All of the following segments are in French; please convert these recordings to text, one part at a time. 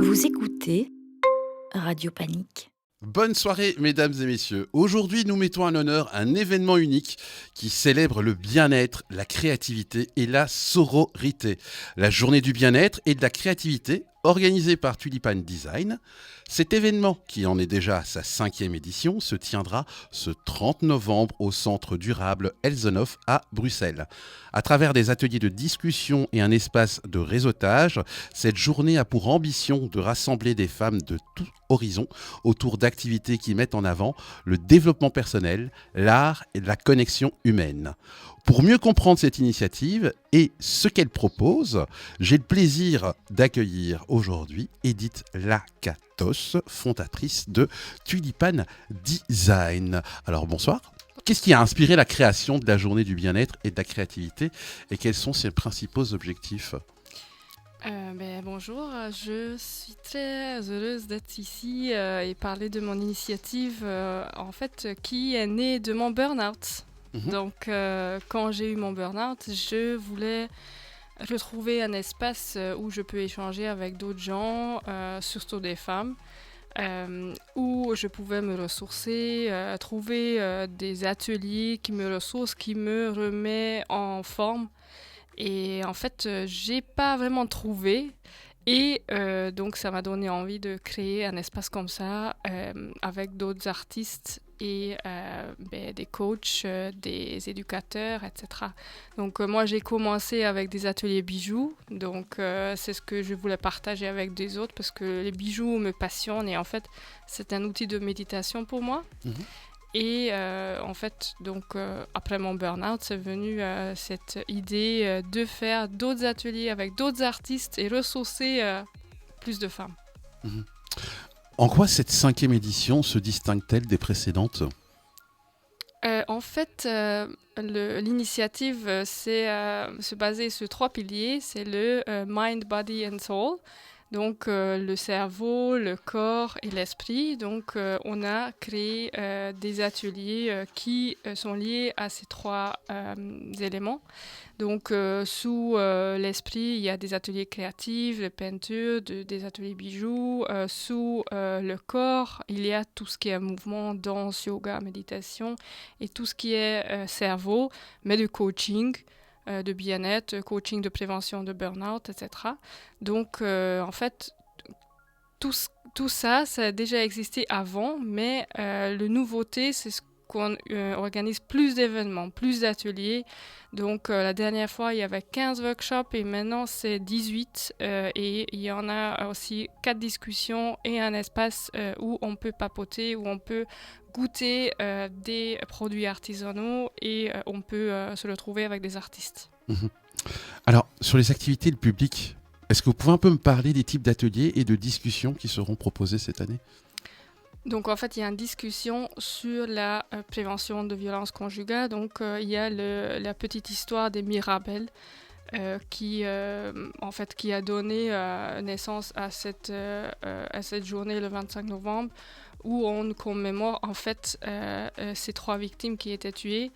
Vous écoutez Radio Panique. Bonne soirée, mesdames et messieurs. Aujourd'hui, nous mettons en honneur un événement unique qui célèbre le bien-être, la créativité et la sororité. La journée du bien-être et de la créativité, organisée par Tulipan Design. Cet événement, qui en est déjà à sa 5e édition, se tiendra ce 30 novembre au Centre durable Elsenhof à Bruxelles. À travers des ateliers de discussion et un espace de réseautage, cette journée a pour ambition de rassembler des femmes de tout horizon autour d'activités qui mettent en avant le développement personnel, l'art et la connexion humaine. Pour mieux comprendre cette initiative et ce qu'elle propose, j'ai le plaisir d'accueillir aujourd'hui Edith Lakatos, fondatrice de Tulipan Design. Alors bonsoir. Qu'est-ce qui a inspiré la création de la journée du bien-être et de la créativité et quels sont ses principaux objectifs ? Bonjour, je suis très heureuse d'être ici et parler de mon initiative qui est née de mon burn-out. Donc, quand j'ai eu mon burn-out, je voulais retrouver un espace où je peux échanger avec d'autres gens, surtout des femmes, où je pouvais me ressourcer, trouver des ateliers qui me ressourcent, qui me remet en forme. Et en fait, j'ai pas vraiment trouvé. Et donc, ça m'a donné envie de créer un espace comme ça avec d'autres artistes et des coachs, des éducateurs, etc. Donc, moi, j'ai commencé avec des ateliers bijoux. Donc, c'est ce que je voulais partager avec des autres parce que les bijoux me passionnent et en fait, c'est un outil de méditation pour moi. Et après mon burn-out, c'est venu cette idée de faire d'autres ateliers avec d'autres artistes et ressourcer plus de femmes. En quoi cette 5e édition se distingue-t-elle des précédentes ? L'initiative, c'est se baser sur 3 piliers. C'est le Mind, Body and Soul. Donc, le cerveau, le corps et l'esprit. Donc, on a créé des ateliers qui sont liés à ces 3 éléments. Donc, sous l'esprit, il y a des ateliers créatifs, de peinture, des ateliers bijoux. Sous le corps, il y a tout ce qui est mouvement, danse, yoga, méditation. Et tout ce qui est cerveau, mais de coaching. De bien-être, coaching de prévention de burn-out, etc. Donc, tout ça, ça a déjà existé avant, mais la nouveauté, c'est qu'on organise plus d'événements, plus d'ateliers. Donc, la dernière fois, il y avait 15 workshops et maintenant, c'est 18. Et il y en a aussi 4 discussions et un espace où on peut papoter, où on peut goûter des produits artisanaux et on peut se retrouver avec des artistes. Alors, sur les activités, le public, est-ce que vous pouvez un peu me parler des types d'ateliers et de discussions qui seront proposés cette année ? Donc, en fait, il y a une discussion sur la prévention de violences conjugales. Donc, il y a la petite histoire des Mirabelles qui a donné naissance à cette journée le 25 novembre où on commémore en fait ces 3 victimes qui étaient tuées,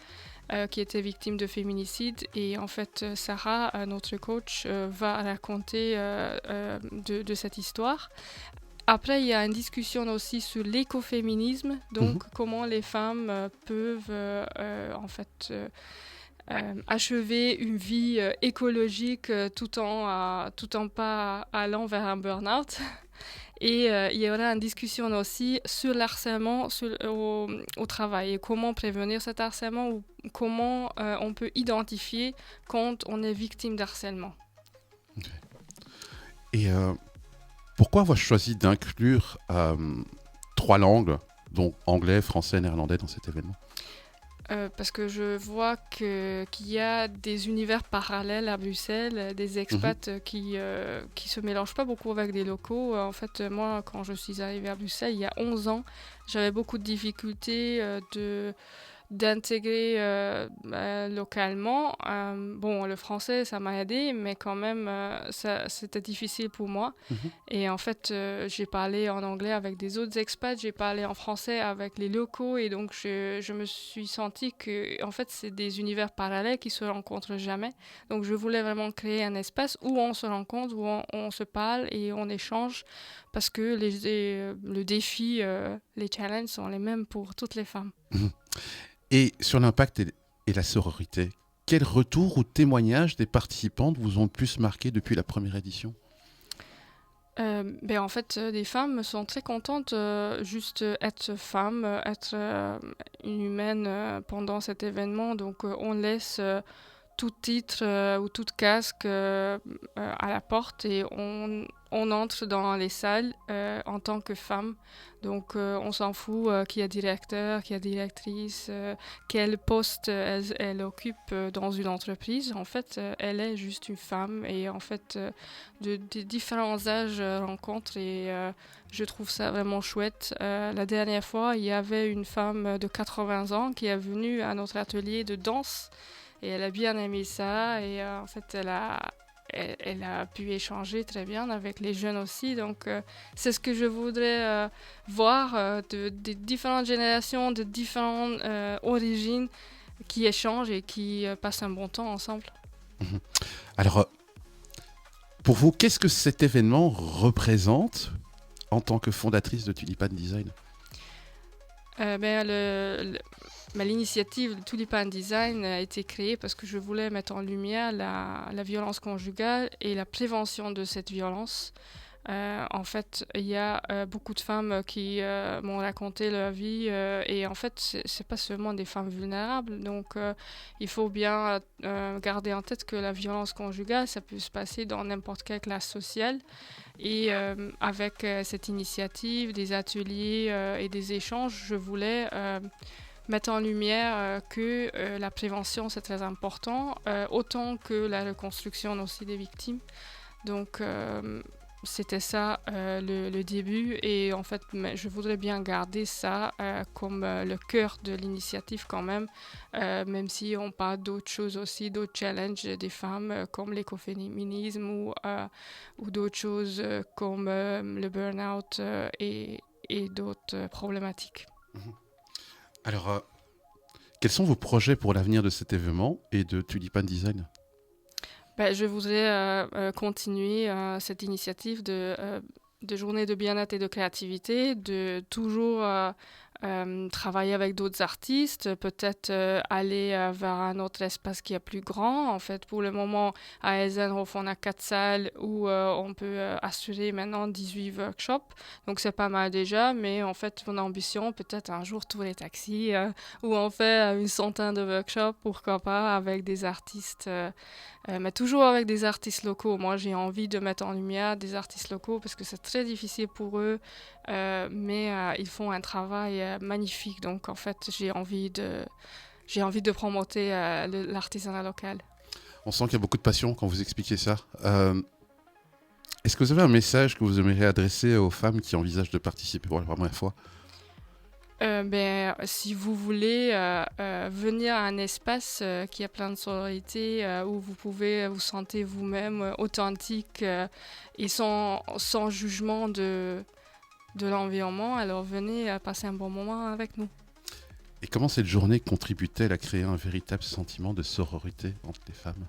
qui étaient victimes de féminicide. Et en fait, Sarah, notre coach, va raconter de cette histoire. Après, il y a une discussion aussi sur l'écoféminisme, donc comment les femmes peuvent achever une vie écologique tout en pas allant vers un burn-out. Et il y aura une discussion aussi sur l'harcèlement au travail et comment prévenir cet harcèlement ou comment on peut identifier quand on est victime d'harcèlement. Okay. Et pourquoi avoir choisi d'inclure 3 langues, donc anglais, français, néerlandais, dans cet événement ? Parce que je vois qu'il y a des univers parallèles à Bruxelles, des expats qui se mélangent pas beaucoup avec des locaux. En fait, moi, quand je suis arrivée à Bruxelles, il y a 11 ans, j'avais beaucoup de difficultés de d'intégrer localement. Bon, le français, ça m'a aidé, mais quand même, c'était difficile pour moi. Et en fait, j'ai parlé en anglais avec des autres expats, j'ai parlé en français avec les locaux, et donc je me suis sentie que, en fait, c'est des univers parallèles qui se rencontrent jamais. Donc, je voulais vraiment créer un espace où on se rencontre, où on se parle et on échange, parce que le défi, les challenges sont les mêmes pour toutes les femmes. Et sur l'impact et la sororité, quels retours ou témoignages des participantes vous ont le plus marqué depuis la première édition ? En fait, les femmes sont très contentes juste être femme, être une humaine pendant cet événement. Donc, on laisse tout titre ou tout casque à la porte et on entre dans les salles en tant que femme. Donc, on s'en fout qu'il y a directeur, qu'il y a directrice, quel poste elle occupe dans une entreprise. En fait, elle est juste une femme et en fait, de différents âges rencontrent et je trouve ça vraiment chouette. La dernière fois, il y avait une femme de 80 ans qui est venue à notre atelier de danse. Et elle a bien aimé ça et en fait, elle a pu échanger très bien avec les jeunes aussi. Donc, c'est ce que je voudrais voir de différentes générations, de différentes origines qui échangent et qui passent un bon temps ensemble. Alors, pour vous, qu'est-ce que cet événement représente en tant que fondatrice de Tulipan Design ? L'initiative Tulipan Design a été créée parce que je voulais mettre en lumière la violence conjugale et la prévention de cette violence. En fait, il y a beaucoup de femmes qui m'ont raconté leur vie et en fait, c'est pas seulement des femmes vulnérables. Donc, il faut bien garder en tête que la violence conjugale, ça peut se passer dans n'importe quelle classe sociale. Et avec cette initiative, des ateliers et des échanges, je voulais mettre en lumière que la prévention, c'est très important, autant que la reconstruction aussi des victimes. Donc, c'était ça le début et en fait je voudrais bien garder ça comme le cœur de l'initiative quand même, même si on parle d'autres choses aussi, d'autres challenges des femmes comme l'écoféminisme ou d'autres choses comme le burn-out et d'autres problématiques. Alors, quels sont vos projets pour l'avenir de cet événement et de Tulipan Design ? Je voudrais continuer cette initiative de journée de bien-être et de créativité, de toujours travailler avec d'autres artistes, peut-être aller vers un autre espace qui est plus grand. En fait, pour le moment, à Eisenhof, on a 4 salles où on peut assurer maintenant 18 workshops. Donc, c'est pas mal déjà, mais en fait, mon ambition, peut-être un jour, tour les taxis, où on fait une centaine de workshops, pourquoi pas, avec des artistes, mais toujours avec des artistes locaux. Moi, j'ai envie de mettre en lumière des artistes locaux parce que c'est très difficile pour eux, mais ils font un travail magnifique. Donc, en fait, j'ai envie de promoter l'artisanat local. On sent qu'il y a beaucoup de passion quand vous expliquez ça. Est-ce que vous avez un message que vous aimeriez adresser aux femmes qui envisagent de participer pour la première fois ? Si vous voulez venir à un espace qui a plein de sororité, où vous pouvez vous sentir vous-même authentique et sans jugement de l'environnement, alors venez passer un bon moment avec nous. Et comment cette journée contribue-t-elle à créer un véritable sentiment de sororité entre les femmes ?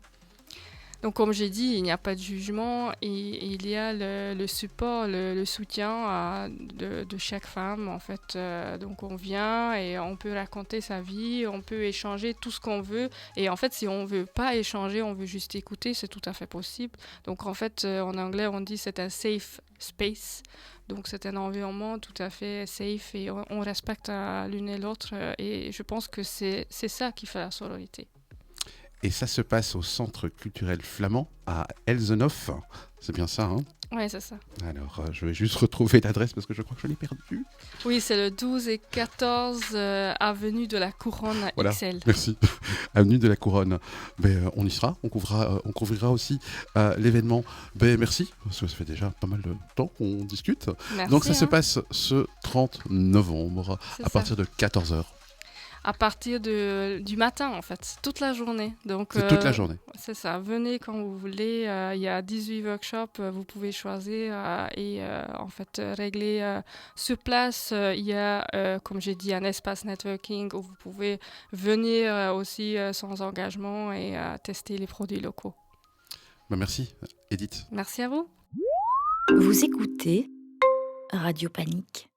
Donc, comme j'ai dit, il n'y a pas de jugement et il y a le support, le soutien de chaque femme, en fait. Donc, on vient et on peut raconter sa vie, on peut échanger tout ce qu'on veut. Et en fait, si on ne veut pas échanger, on veut juste écouter, c'est tout à fait possible. Donc, en fait, en anglais, on dit c'est un safe space. Donc, c'est un environnement tout à fait safe et on respecte l'une et l'autre. Et je pense que c'est ça qui fait la sororité. Et ça se passe au Centre culturel flamand à Eisenhof. C'est bien ça, hein ? Oui, c'est ça. Alors, je vais juste retrouver l'adresse parce que je crois que je l'ai perdue. Oui, c'est le 12 et 14 avenue de la Couronne voilà, XL. Merci. Avenue de la Couronne. On y sera, on couvrira aussi l'événement. Merci, parce que ça fait déjà pas mal de temps qu'on discute. Merci, donc ça se passe ce 30 novembre à partir de 14h. à partir du matin, en fait, toute la journée. Donc, C'est toute la journée. c'est ça, venez quand vous voulez. Il y a 18 workshops, vous pouvez choisir et en fait régler sur place. Il y a, comme j'ai dit, un espace networking où vous pouvez venir aussi sans engagement et tester les produits locaux. Merci, Edith. Merci à vous. Vous écoutez Radio Panique.